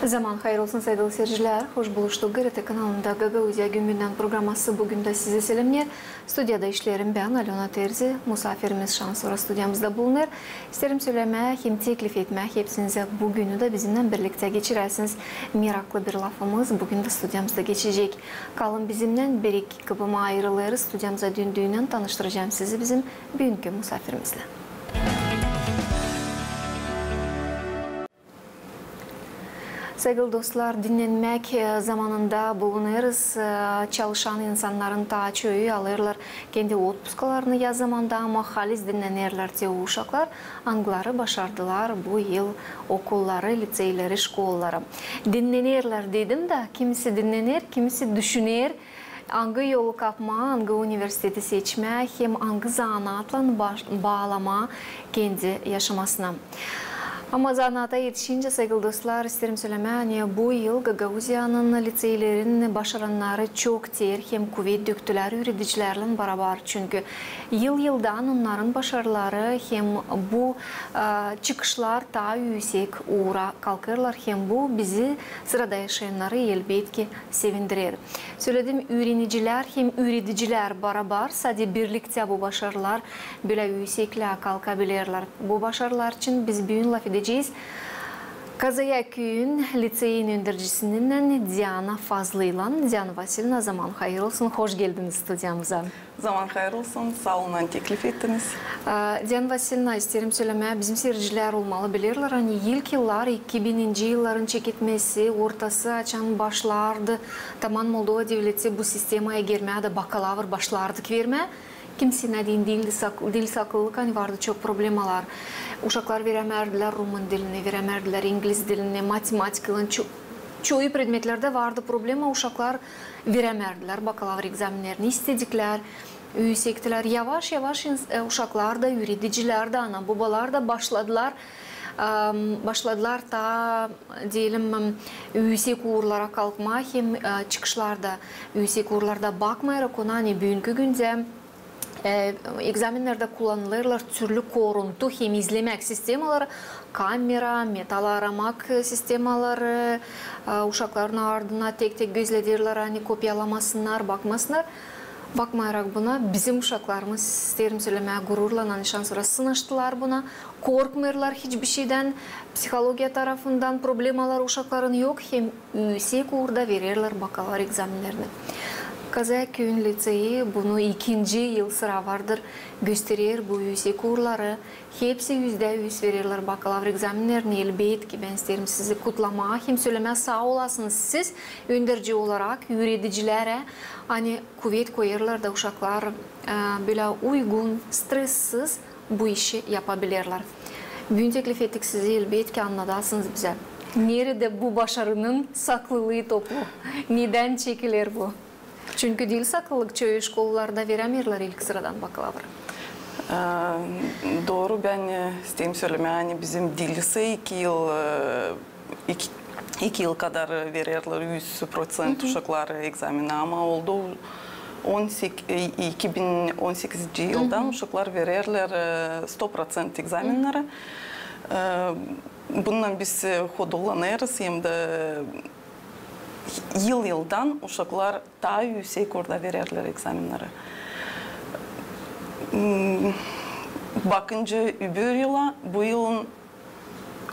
Zaman hayır olsun sevgili seyirciler. Hoş buluştuk. GRT kanalında Gagauzya Gününden programması bugün de size selamlar. Stüdyada işlerim ben Alona Terzi. Misafirimiz Şansora stüdyamızda bulunur. İsterim söylemeye, hem teklif etmeye hepsinize bugünü de bizimle birlikte geçirersiniz. Meraklı bir lafımız bugün de stüdyamızda geçecek. Kalın bizimle bir iki kıpıma ayrılırız. Stüdyamıza döndüğünden tanıştıracağım sizi bizim bugünkü misafirimizle. Sevgili dostlar, dinlenmek zamanında bulunuruz. Çalışan insanların taçöyü alırlar. Kendi otpuskalarını yaz zamanda ama halis dinlenirler diye uşaklar. Angları başardılar bu yıl okulları, liseyleri, şkolları. Dinlenirler dedim de kimisi dinlenir, kimisi düşünür. Hangi yolu kapma, hangi üniversiteti seçme, hem hangi zanaatla bağlama kendi yaşamasına. Ama zanaata yetişince sevgili dostlar isterim söylemeye bu yıl Gagauzya'nın liseylerin başaranları çok ter hem kuvvet döktüler üreticilerle beraber çünkü yıldan onların başarıları hem bu çıkışlar daha yüksek uğra kalkırlar hem bu bizi sırada yaşayanları elbette sevindirir. Söylediğim öğreniciler hem üreticiler beraber sadece birlikte bu başarılar böyle yüksekliğe kalkabilirler. Bu başarılar için biz büyük laf edeceğiz. Kazaya Köyün liseyin öndürücüsünün Diana Fazlı'yla. Diana Vasilyevna, zaman hayır olsun. Hoş geldiniz stüdyamıza. Zaman hayır olsun. Sağ olun, teklif ettiniz. Diana Vasilyevna, isterim söylemeye bizim seyirciler olmalı bilirler. Hani ilk yıllar 2000'inci yılların çekitmesi, ortası açan başlardı. Tamam Moldova devleti bu sistemaya girmeye de bakalavr başlardık vermeye. Kimsine dil saklılık hani vardı çok problemalar. Uşaklar veremerdiler Rumun dilini, veremerdiler İngiliz dilini, matematikinin çoğu predmetlerde vardı problema. Uşaklar veremerdiler, bakalavr egzaminlerini istedikler, yüksektiler. Yavaş yavaş uşaklar da, üreticiler de, ana babalar da başladılar ta diyelim yüksek uğurlara kalkma hem çıkışlarda yüksek uğurlarda bakmayarak ona hani bugünkü günde egzaminlerde kullanılırlar türlü koruntu hem izlemek sistemaları, kamera, metal aramak sistemaları, uşakların ardına tek tek gözledirler, hani kopyalamasınlar, bakmasınlar. Bakmayarak buna bizim uşaklarımız isterim söylemeye gururlanan şanslara sınıştılar buna. Korkmuyorlar hiçbir şeyden. Psikolojiya tarafından problemalar uşakların yok. Hem yüksek uğurda verirler bakalavr egzaminlerini. Kazaya Köyün liseyi bunu ikinci yıl sıra vardır gösterir bu yüksek uğurları. Hepsi %100 verirler bakalavr egzaminlerini. Elbette ki ben isterim sizi kutlama, hem söylemeye sağ olasınız siz önderici olarak üreticilere hani kuvvet koyarlar da uşaklar böyle uygun, stressiz bu işi yapabilirler. Bugün teklif ettik sizi elbette ki anladasınız bize. Nerede bu başarının saklılığı topu? Neden çekilir bu? Çünkü dil saklılık çoğu şkollarda veremiyorlar ilk sıradan bakalavr. Doğru, ben isteyim söylemeye, yani bizim dil ise 2 yıl kadar verirler 100% uşaklar egzamini ama oldu 2018 yıldan uşaklar verirler 100% egzaminleri. Bundan biz hodullanırız hem de yıldan uşaklar daha yüksek orada verirler egzaminleri. Bakınca öbür yıla bu yılın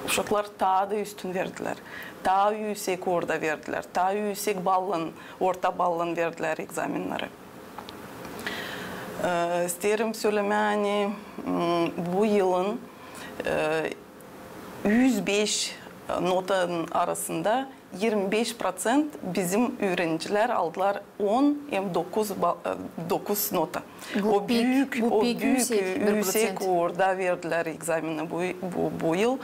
uşaklar daha da üstün verdiler. Daha yüksek orada verdiler. Daha yüksek orta ballan verdiler egzaminleri. İsterim söylemeye hani bu yılın 105 notanın arasında 25% bizim öğrenciler aldılar 10 hem 9 nota. Bu büyük yüksek orada verdiler egzamini bu yıl.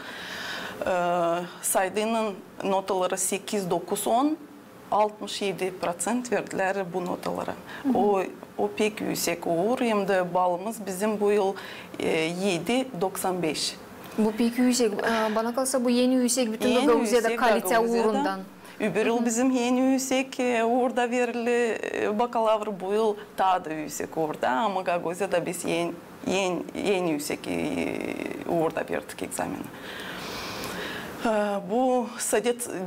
Saydığının notaları 8, 9, 10, 67% verdiler bu notalara. O pek yüksek uğur hem de balımız bizim bu yıl 7,95. Bu pek yüksek. Bana kalsa bu yeni yüksek bütün Gagauzya'da kalite uğrundan. Öbür yıl bizim yeni yüksek uğurda verili bakalavr bu yıl daha da yüksek uğurda ama Gagauzya'da biz yeni yüksek uğurda verdik egzamini. Bu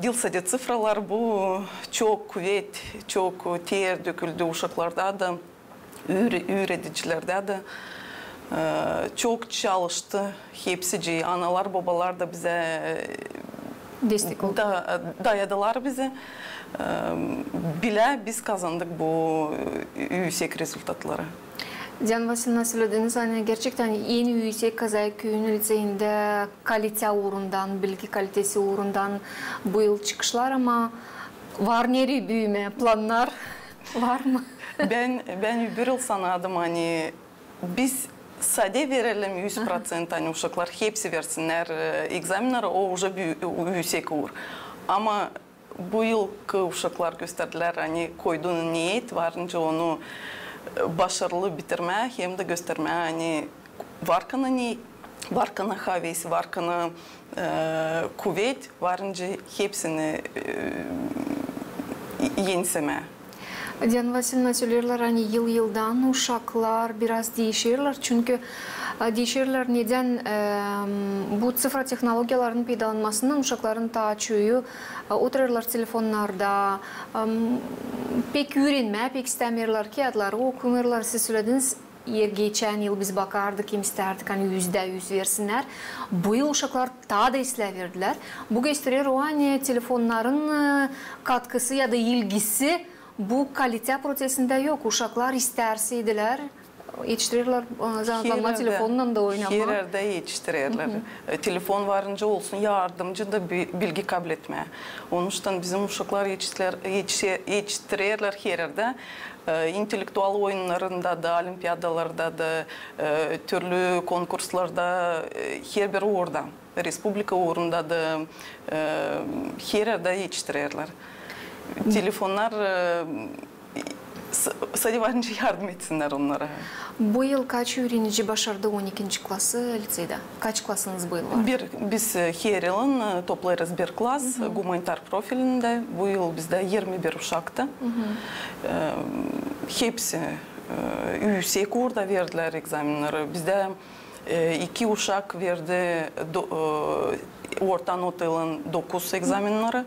dil sade sıfırlar bu çok kuvvet, çok ter döküldü uşaklarda da, öğreticilerde de çok çalıştı. Hepsi analar, babalar da bize destek oldu. Dayadılar bize. Bile biz kazandık bu yüksek rezultatları. Diana Vasilyevna söylediniz, hani gerçekten en yüksek Kazaköy'ün liseyinde kalite uğrundan, bilgi kalitesi uğrundan bu yıl çıkışlar ama var neri büyüme planlar var mı? Ben bir yıl sanadım hani biz sade verelim 100% hani uşaklar hepsi versinler egzaminleri o уже yüksek olur. Ama bu yılki uşaklar gösterdiler hani koyduğun niyet varınca onu başarılı bitirme hem de gösterme hani varkana havesi, varkana kuvvet varınca hepsini yenseme. Diana Vasilyevna söylerler hani yıldan uşaklar biraz değişirler çünkü değişirler neden bu sıfır teknolojilerin peydalanmasından uşakların taçuyu otururlar telefonlarda pek öğrenme, pek istemirler ki adları okunurlar. Siz söylediniz geçen yıl biz bakardık, isterdik hani %100 versinler. Bu yıl uşaklar daha da isteverdiler. Bu gösterir o hani telefonların katkısı ya da ilgisi bu kalite prosesinde yok. Uşaklar isterseydiler yetiştirirler zamanla telefonla da oynama. Her yerde yetiştirirler. Telefon varınca olsun yardımcı da bilgi kabul etme. Onun için bizim uşaklar yetiştirirler her yerde. İntelektüel oyunlarında da, olimpiyadalarda da, türlü konkurslarda her biri orada. Respublika uğrunda da her yerde yetiştirirler. Telefonlar sadece varınca yardım etsinler onlara. Bu yıl kaç öğrenci başardı 12. klası liseyde? Kaç klasınız bu yıl var? Biz her yılın toplarız bir klas, humanitar profilinde. Bu yıl bizde 21 uşaktı. Hepsi yüksek orada verdiler egzaminleri. Bizde 2 uşak verdi orta not yılın 9 egzaminleri.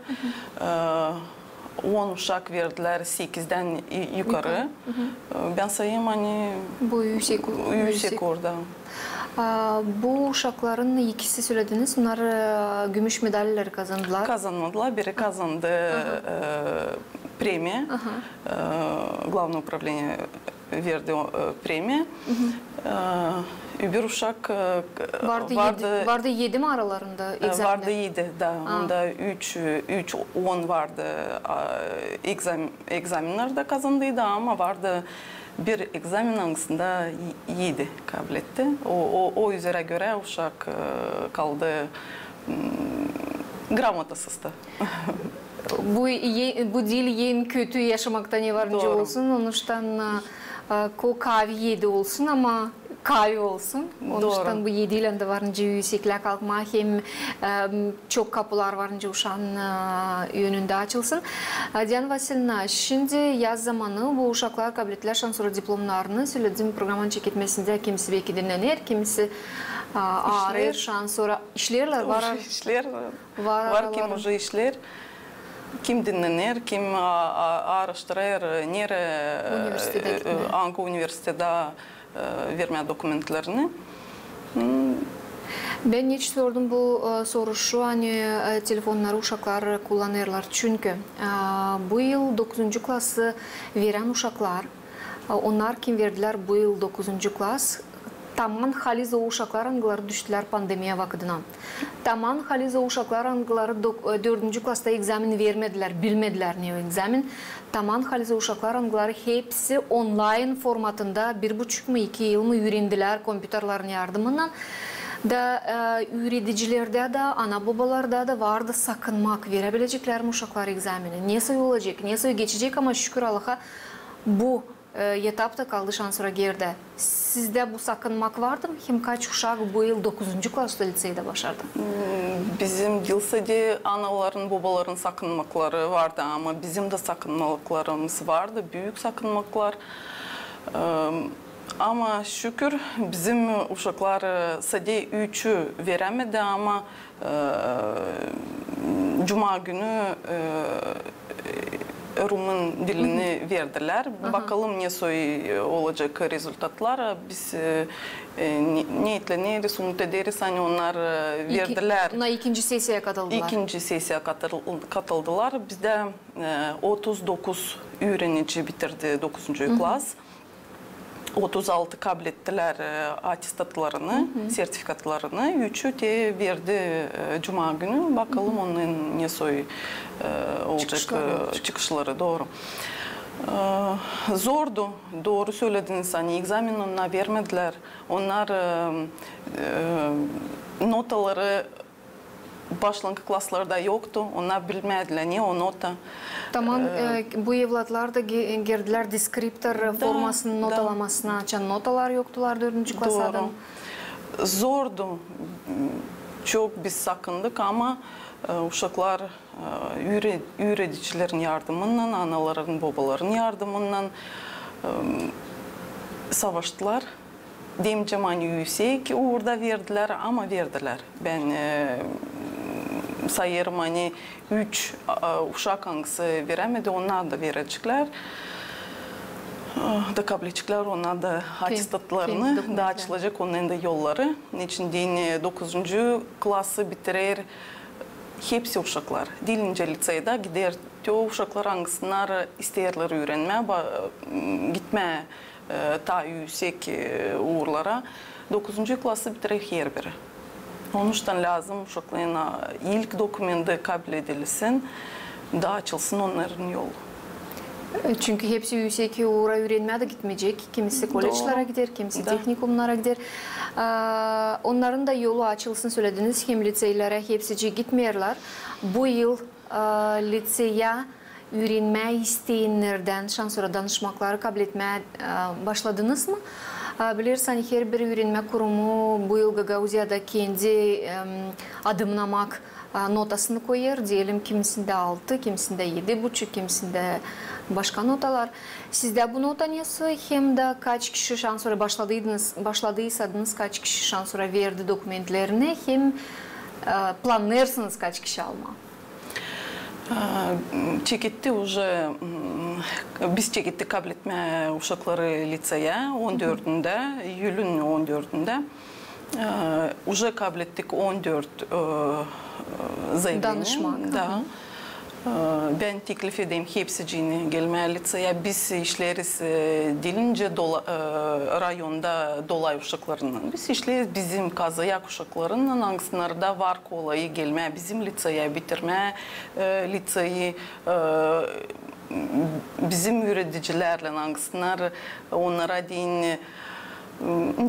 10 uşak verdiler 8'den yukarı. Ben sayayım hani bu yüksek orada. Bu uşakların ikisi söylediniz. Onlar gümüş medalleri kazandılar. Kazanmadılar. Biri kazandı premiye. Главное управление verdi премия. Bir uşak vardı 7 mi aralarında egzaminler? Vardı 7, da. Onda 10 vardı egzaminlerde kazandıydı ama vardı bir egzamin hangisinde 7 kabul etti. O üzere göre uşak kaldı gramotasız da. Bu dil en kötü yaşamakta ne varınca olsun. Onuştan kavi 7 olsun ama kavi olsun. Onuştan bu 7 ile de varınca yüksekliğe kalkma hem çok kapılar varınca uşağın yönünde açılsın. Diana Vasilyevna, şimdi yaz zamanı bu uşaklar kabul ettiler sonra diplomlarını söylediğim programın çekilmesinde kimisi belki dinlenir, kimisi ağrır, sonra işlerler var. İşler var kim уже işler. Kim dinlenir, kim araştırır, hangi üniversitede verme dokumentlerini. Ben hiç sordum bu soru şu hani telefonları uşaklar kullanırlar çünkü bu yıl 9. klası veren uşaklar onlar kim verdiler bu yıl 9. klas Taman haliz o uşaklar angıları düştüler pandemiya vakıdına. Taman haliz o uşaklar angıları 4. klasta egzamin vermediler, bilmediler ne o egzamin. Taman haliz o uşaklar angıları hepsi online formatında 1,5 mı 2 yıl mı öğrendiler kompüterlerin yardımından. Da öğreticilerde de, ana babalarda da vardı sakınmak, verebilecekler mi uşaklar egzamini? Neyse olacak, neyse geçecek ama şükür Allah'a bu etapta kaldı şansıra girdi. Sizde bu sakınmak vardı mı? Hem kaç uşak bu yıl 9. klasta liseyde başardı? Bizim lisede anaların, babaların sakınmakları vardı ama bizim de sakınmalıklarımız vardı. Büyük sakınmaklar. Ama şükür bizim uşaklar sadece 3'ü veremedi ama Cuma günü Rumun dilini verdiler. Bakalım ne olacak rezultatlar. Biz niyetle somut ederiz. Hani onlar verdiler. Onlar ikinci sesiyaya katıldılar. İkinci sesiyaya katıldılar. Bizde 39 öğrenici bitirdi 9. klas. 36 kabul ettiler atestatlarını, sertifikatlarını. 3'ü de verdi Cuma günü. Bakalım onun ne olacak çıkışları doğru. Zordu. Doğru söylediniz. Hani egzamin onunla vermediler. Onlar notaları başlangıç klaslarda yoktu. Onlar bilmediler ne o nota. Tamam, bu evlatlar da girdiler deskriptör formasının notalamasına açan notalar yoktular 4. klasadan. Zordu. Çok biz sakındık ama uşaklar öğreticilerin yardımıyla, anaların, babaların yardımıyla savaştılar. Demeyeceğim hani yüksek orada verdiler ama verdiler. Ben sayarım hani 3 uşak hangisi veremedi, onlar da verecekler. Da kabul edecekler, onlar da atestatlarını da açılacak, onların da yolları. Niçin deyin 9. klası bitirir hepsi uşaklar. Dilince liseyde gider o uşaklar hangisini isterler öğrenme, gitme ta yüksek uğurlara. 9. klası bitirir her biri. Onun için lazım uşakların ilk dokumenti kabul edilsin, da açılsın onların yolu. Çünkü hepsi yüksek uğra öğrenmeye de gitmeyecek. Kimisi kolejlere gider, kimisi teknikumlara gider. Onların da yolu açılsın söylediniz. Hem liseylere hepsici gitmiyorlar. Bu yıl liseye öğrenmeye isteyenlerden sonra danışmakları kabul etmeye başladınız mı? Bilirsen her bir öğrenme kurumu bu yıl Gagauziya'da kendi adımlamak notasını koyar. Diyelim kimisinde 6, kimisinde 7,5, kimisinde başka notalar. Sizde bu nota nesi? Hem de kaç kişi sonra başladıysanız kaç kişi sonra verdi dokumentlerini, hem planlarsınız kaç kişi alma? Çekitti уже, biz çekitti kabul etme uşakları liseye 14'ünde, Eylül'ün 14'ünde. Уже kabul ettik 14 danışmak. Da. Ben teklif edeyim hepsicini gelmeye liseye. Biz işleriz dilince rayonda dolay uşaklarının. Biz işleriz bizim kazayak uşaklarının hangisinde var kolayı gelmeye, bizim liseye bitirmeye, liseyi bizim öğreticilerle hangisinde onlara deyin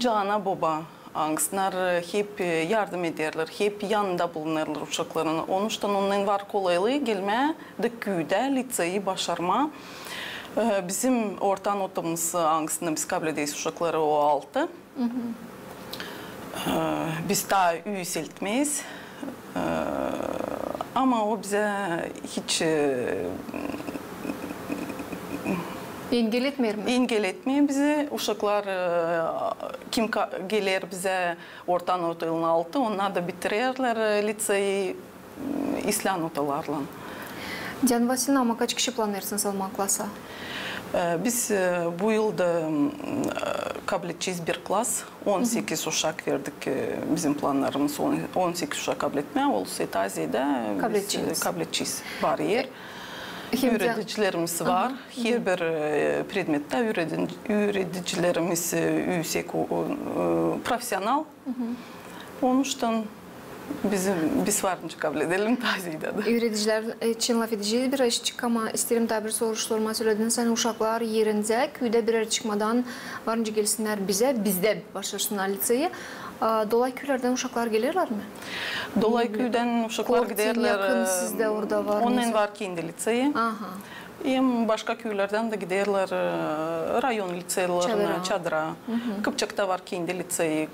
ana baba. Hangisler hep yardım ederler, hep yanında bulunurlar uşaklarına. Onun için onların var kolaylığı gelmeye de köyde liseyi başarma. Bizim orta notamız hangisinde biz kabul edeyiz uşakları o 6. Biz daha yükseltmeyiz. Ama o bize hiç engel etmiyor mu? Engel etmiyor bizi. Uşaklar kim gelir bize orta notanın altı, onlar da bitirirler liseyi İslam notalarla. Can Vasilina, ama kaç kişi planlarsınız almak klasa? Biz bu yılda kabul edeceğiz bir klas. 18 uşak verdik bizim planlarımız. 18 uşak kabul etmeye. Olursa Aziya'da kabul edeceğiz. Var yer. Öğreticilerimiz var. Her bir predmette öğreticilerimiz yüksek profesyonel. Onun için biz varınca kabul edelim Aziya'da. Öğreticiler için laf edeceğiz bir çık ama isterim daha bir soruşturma söylediniz. Hani uşaklar yerinde köyde birer çıkmadan varınca gelsinler bize, bizde başlasınlar liseyi. Dolay köylerden uşaklar gelirler mi? Dolay köyden uşaklar giderler. Yakın sizde orada var mı? Onun var kendi liseyi. Hem başka köylerden de giderler rayon liseylerine, Çadıra. Kıpçak'ta var kendi liseyi.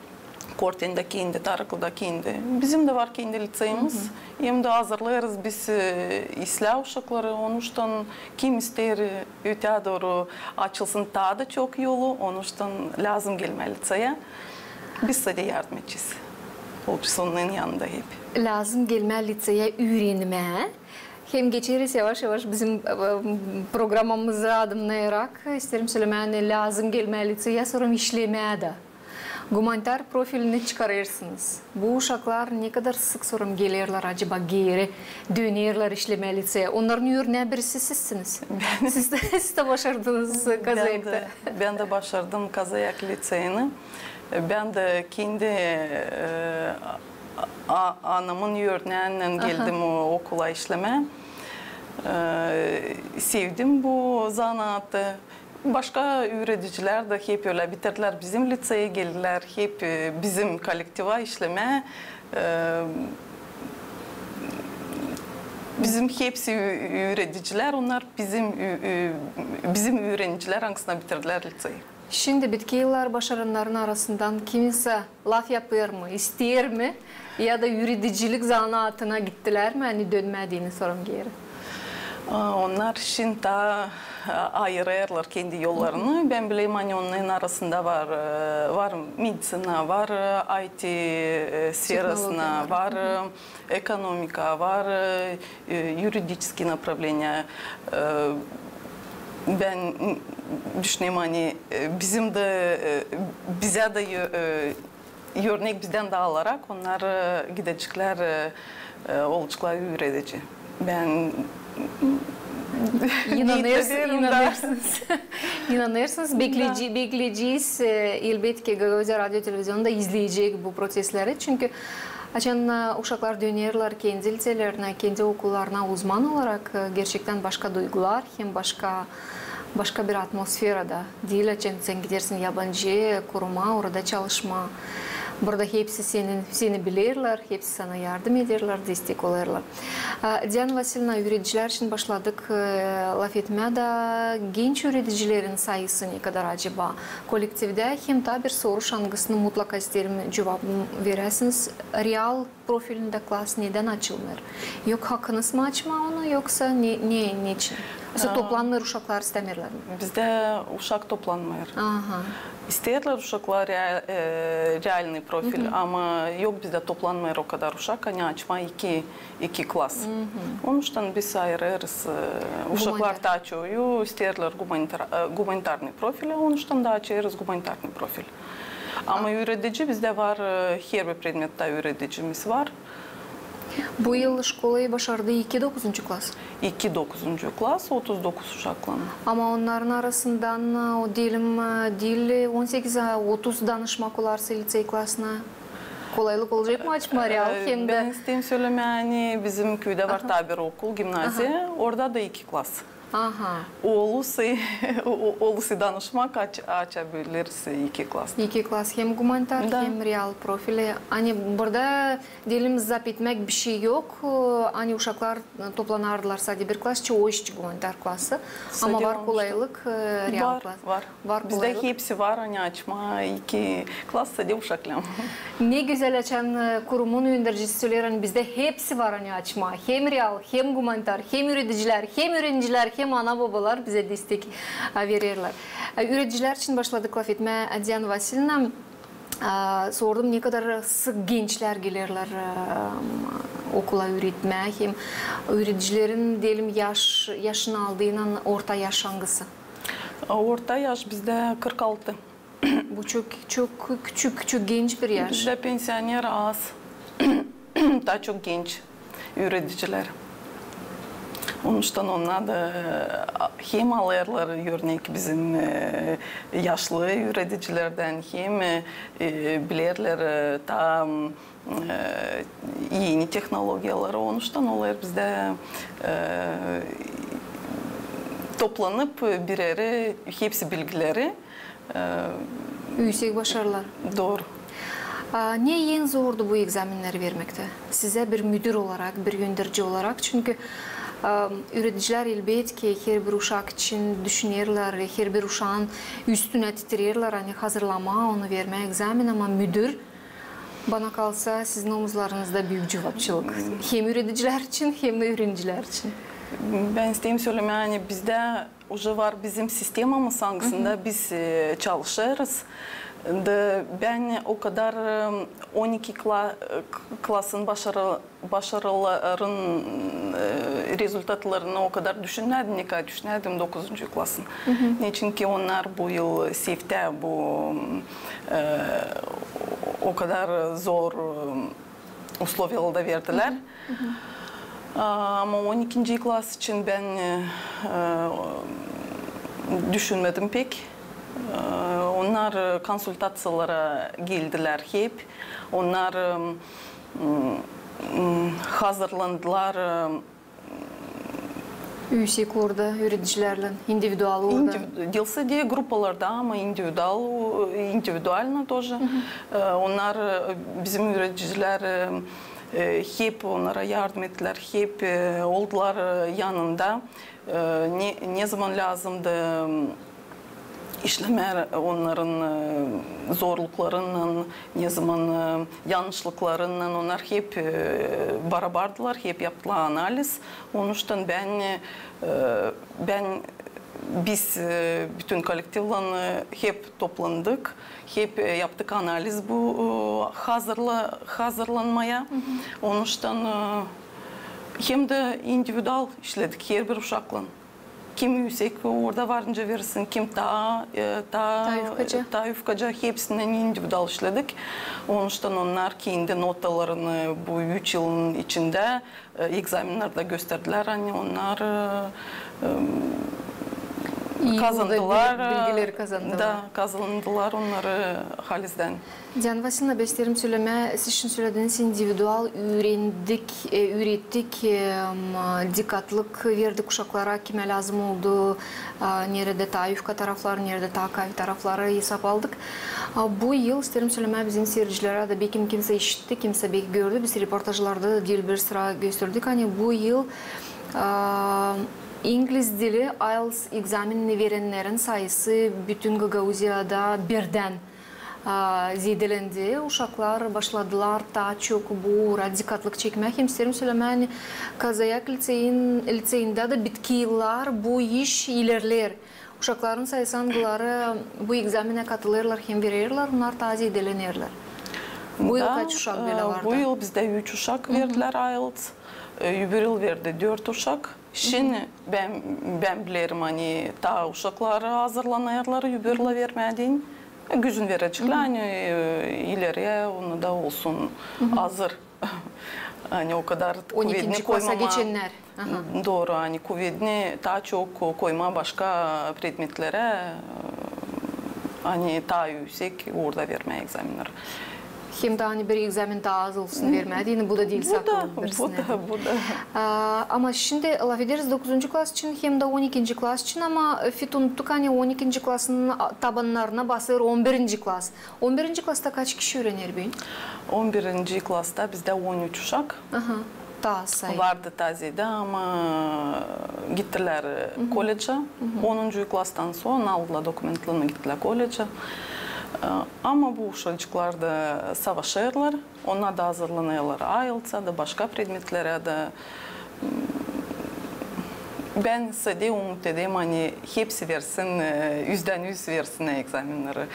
Korten'de kendi, Tarıklı'da kendi. Bizim de var kendi liseyimiz. Hem de hazırlarız biz İslam uşakları. Onuştan kim ister öte doğru açılsın daha da çok yolu. Onuştan lazım gelme liseye. Biz de yardım edeceğiz. Olçusunun yanında hep. Lazım gelme liseye öğrenme. Hem geçeriz yavaş yavaş bizim programımızı adımlayarak isterim söylemeye lazım gelme liseye sonra işlemeye de. Humanitar profilini çıkarırsınız. Bu uşaklar ne kadar sık sorum gelirler acaba geri dönerler işleme liseye. Onların örneği birisi sizsiniz. Siz de başardınız Kazayak'ta. Ben de başardım Kazayak liseyini. Ben de kendi anamın örneğinden geldim o okula işleme. Sevdim bu zanaatı. Başka öğreticiler de hep öyle bitirdiler. Bizim liseye geldiler. Hep bizim kolektiva işleme. Bizim hepsi öğreticiler. Onlar bizim öğrenciler hangisine bitirdiler liseyi. Şimdi bitki yıllar başarıların arasından kimse laf yapıyor mu, ister mi? Ya da yürüticilik zanaatına gittiler mi? Hani dönmediğini sorum geri. Onlar şimdi daha ayırırlar kendi yollarını. Ben bileyim hani onların arasında var medicina, var IT sferasına, var ekonomika, var юридические направления. Ben düşünüyorum hani bize de örnek bizden de alarak onlar gidecekler olacaklar öğretici. Ben İnanırsınız. Bekleyeceğiz. Elbette Gagavuzya Radyo Televizyonu'nda izleyecek bu prosesleri. Çünkü açan uşaklar dönerler kendi liselerine, kendi okullarına uzman olarak gerçekten başka duygular, hem başka bir atmosferada değil. Sen gidersin yabancı kuruma, orada çalışma. Burada hepsi seni bilirler, hepsi sana yardım ederler, destek olurlar. Diana Vasilyevna, öğreticiler için başladık laf etmeye de genç öğreticilerin sayısı ne kadar acaba? Kolektivde hem de bir soru şangısını mutlaka isterim cevabını verirsiniz. Real profilinde klas neden açılmıyor? Yok hakkınız mı açma onu yoksa ne için? Mesela toplanmıyor uşaklar istemirler mi? Bizde uşak toplanmıyor. İsterler uşaklar realni profil ama yok bizde toplanmıyor o kadar uşak. Hani açma iki klas. Onun için biz ayırırız. Uşaklar da açıyor, isterler humanitarni profil, onun için da açıyoruz humanitarni profil. Ama öğretici bizde var, her bir predmette öğreticimiz var. Bu yıl şkolayı başardı 2-9. klas. 2-9. klas, 39 uşakla. Ama onların arasından o diyelim 18-30 danışmak olarsa lisey klasına kolaylık olacak mı açma real? Ben isteyeyim söylemeye hani bizim köyde var tabi okul, gimnaziya. Orada da 2 klas. Olusu danışmak açabiliriz 2 klas. 2 klas hem humanitar hem real profili. Hani burada diyelim zap etmek bir şey yok. Hani uşaklar toplanardılar sadece bir klas, o işçi humanitar klası. Ama var kolaylık real klas. Var. Bizde hepsi var hani açma 2 klas sadece uşaklar. Ne güzel açan kurumun yöneticisi söyler bizde hepsi var hani açma. Hem real hem humanitar hem öğreticiler hem öğrenciler hem ana babalar bize destek verirler. Öğreticiler için başladık laf etmeye. Diana Vasilyevna, sordum ne kadar sık gençler gelirler okula öğretmeye. Hem öğreticilerin diyelim yaşını aldığından orta yaş hangisi? Orta yaş bizde 46. Bu çok küçük genç bir yaş. Bizde pensioner az. Daha çok genç öğreticiler. Onun için onlar da hem alırlar örnek bizim yaşlı öğreticilerden hem bilirler daha yeni teknolojiyaları. Onun için onlar bizde toplanıp bir yere hepsi bilgileri yüksek başarılar. Doğru. Ne en zordu bu egzaminleri vermekte? Size bir müdür olarak, bir gönderici olarak. Çünkü öğreticiler elbette ki her bir uşak için düşünürler, her bir uşağın üstüne titrirler, hani hazırlama, onu verme egzamin ama müdür Bana kalsa sizin omuzlarınızda büyük cevapçılık. Hem üreticiler için hem de öğrenciler için. Ben isteyeyim söylemeye, yani bizde уже var bizim sistemamız hangisinde biz çalışırız. Ben o kadar 12 klasın başarıların rezultatlarını o kadar düşünmedim. Ne kadar düşünmedim 9. klasın. Çünkü onlar bu yıl SEF'te bu o kadar zor условияlarda verdiler. Ama 12. klas için ben düşünmedim pek. Onlar konsultasyalara geldiler hep. Onlar hazırlandılar. Yüksek orada öğreticilerle, individual orada. Делся diye gruplarda ama individualno тоже. Onlar bizim öğreticiler hep onlara yardım ettiler, hep oldular yanında. Ne zaman lazımdı işlemer onların zorluklarından, ne zaman yanlışlıklarından onlar hep beraberdiler, hep yaptılar analiz. Onun için biz bütün kolektifle hep toplandık, hep yaptık analiz bu hazırlanmaya. Onun için hem de individual işledik her bir uşakla. Kim yüksek orada varınca versin, kim daha yufkaca hepsinden individual işledik. Onun için onlar kendi notalarını bu 3 yılın içinde egzaminlerde gösterdiler. Hani onlar kazandılar. Bilgileri kazandılar. Da, kazandılar onları halizden. Diana Vasilyevna, ben isterim söyleme, siz için söylediğiniz individual ürettik, dikkatlik verdik uşaklara, kime lazım oldu, nerede ta yufka tarafları, nerede ta kavi tarafları hesap aldık. Bu yıl isterim söyleme bizim seyircilere de belki kimse işitti, kimse belki gördü, biz reportajlarda değil bir sıra gösterdik. Hani bu yıl İngiliz dili IELTS egzaminini verenlerin sayısı bütün Gagauziyada birden zedelendi. Uşaklar başladılar daha çok bu radikatlık çekmeye. Hem isterim söylemeye, Kazayak liseyinde de bitki yıllar bu iş ilerler. Uşakların sayısı hangileri bu egzamine katılırlar hem verirler, onlar daha zedelenirler. Bu yıl kaç uşak böyle vardı? Bu yıl bizde 3 uşak verdiler IELTS. Bir yıl verdi 4 uşak. Şimdi ben bilirim hani ta uşaklar hazırlanırlar, yübürle vermediğin. Güzün verecekler, hani ileriye onu da olsun hazır. Hani o kadar 12. klasa geçenler. Doğru, hani kuvvetini daha çok koyma başka predmetlere, hani daha yüksek orada vermeye egzaminler. Hem de hani bir egzamin daha az olsun vermediğini, bu da değil saklı birisine. Bu da. Ama şimdi laf ederiz 9. klas için hem de 12. klas için ama fit unuttuk hani 12. klasının tabanlarına basır 11. klas. 11. klasta kaç kişi öğrenir beyin? 11. klasta bizde 13 uşak. Daha sayı. Vardı tazede ama gittiler koleje. 10. klastan sonra aldılar dokumentlerini gittiler koleje. Ama bu uşaklar da savaşırlar, onlar da hazırlanıyorlar IELTS'a da başka predmetlere de. Ben sadece umut edeyim hani hepsi versin, %100 versin egzaminleri.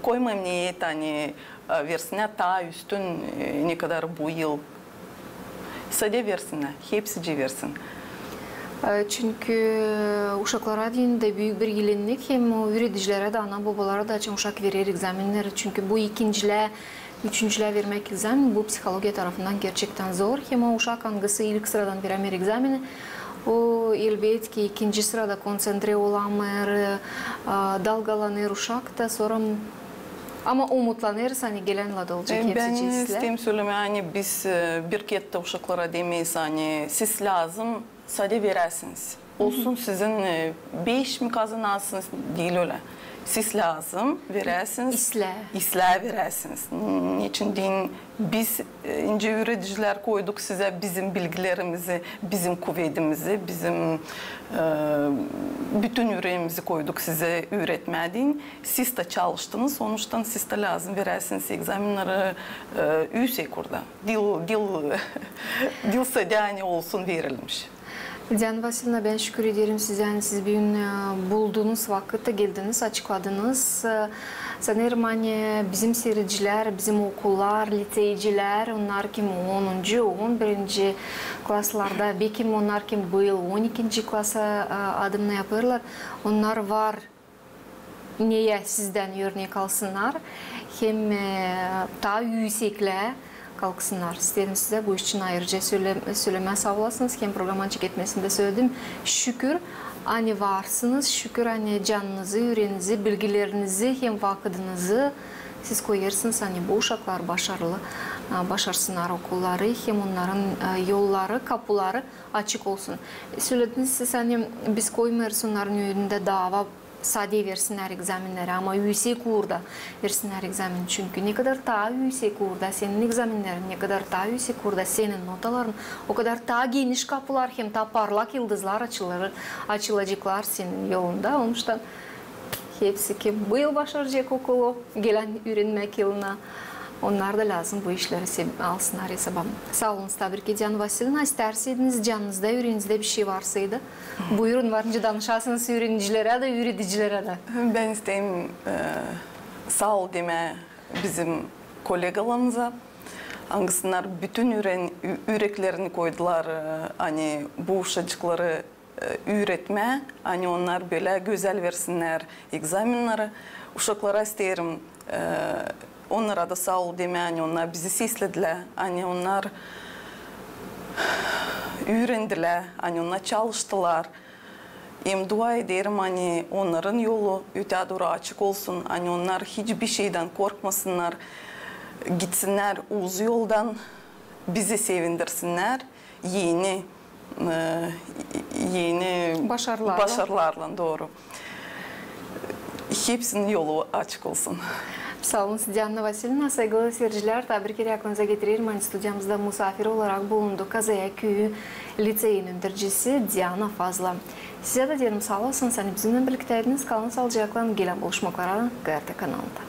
Koymayayım niyet hani versinler daha üstün ne kadar bu yıl. Sadece versinler, hepsi versin. Çünkü uşaklara deyin de büyük bir gelinlik hem öğreticilere de ana babalara da açın uşak verir egzaminleri. Çünkü bu ikincile, üçüncüle vermek egzamin bu psikoloji tarafından gerçekten zor. Hem o uşak hangisi ilk sıradan veremir egzamini. O elbet ki ikinci sırada konsantre olamır, dalgalanır uşak da sonra ama umutlanırız hani gelenle de olacak hepsi Ben sizler. isteyeyim söylemeye hani biz bir kette uşaklara demeyiz hani siz lazım sadece veresiniz. olsun sizin 5 mi kazanasınız değil öyle. Siz lazım verirsiniz. İsle verirsiniz. Niçin deyin biz ince üreticiler koyduk size bizim bilgilerimizi, bizim kuvvetimizi, bizim bütün yüreğimizi koyduk size üretmeye deyin. Siz de çalıştınız. Sonuçta siz de lazım verirsiniz egzaminleri USEKUR'da. Dil sadyani olsun verilmiş. Diana Vasilyevna, ben şükür ederim size. Yani siz bir gün bulduğunuz vakitte geldiniz, açıkladınız. Sanırım hani bizim seyirciler, bizim okullar, liseyciler, onlar kim 10. 11. klaslarda, belki onlar kim bu yıl 12. klasa adımını yaparlar. Onlar var. Niye sizden örnek alsınlar? Hem daha yüksekle kalksınlar. İstedim size bu iş için ayrıca söyleme sağ olasınız. Hem programın çeketmesinde söyledim. Şükür hani varsınız. Şükür hani canınızı, yüreğinizi, bilgilerinizi hem vakitinizi siz koyarsınız. Hani bu uşaklar başarılı başarsınlar okulları. Hem onların yolları, kapıları açık olsun. Söylediniz siz hani biz koymuyoruz onların önünde dava sade versinler egzaminleri ama USEKUR'da versinler egzamin. Çünkü ne kadar daha USEKUR'da senin egzaminlerin, ne kadar daha USEKUR'da senin notaların, o kadar daha geniş kapılar hem daha parlak yıldızlar açılacaklar senin yolunda. Onun için hepsi ki bu yıl başaracak okulu, gelen öğrenmek yılına. Onlar da lazım bu işleri alsınlar hesabım. Sağ olun, tebrik ediyorum Vasilyevna. İsterseniz canınızda, yüreğinizde bir şey varsaydı. Buyurun, varınca danışasınız öğrencilere de, öğreticilere de. Ben isteyim sağ ol deme bizim kolegalarımıza. Hangisler bütün yüreklerini koydular hani bu uşacıkları üretme. Hani onlar böyle güzel versinler egzaminleri. Uşaklara isterim. Onlara da sağ ol deme, hani onlar bizi seslediler, hani onlar öğrendiler, hani onlar çalıştılar. Hem dua ederim hani onların yolu öte doğru açık olsun, hani onlar hiçbir şeyden korkmasınlar, gitsinler uz yoldan, bizi sevindirsinler, yeni başarılarla doğru. Hepsinin yolu açık olsun. Sağ olun Diana Vasilyevna, saygılı seyirciler, tabrikleri aklınıza getirelim. Hani stüdyamızda misafir olarak bulundu Kazaya Köyü Liseyin öğrencisi Diana Fazla. Size de diyelim sağ olasınız. Hani bizimle birlikteydiniz. Kalın sağlıcakla, gelen buluşmaklara GRT kanalında.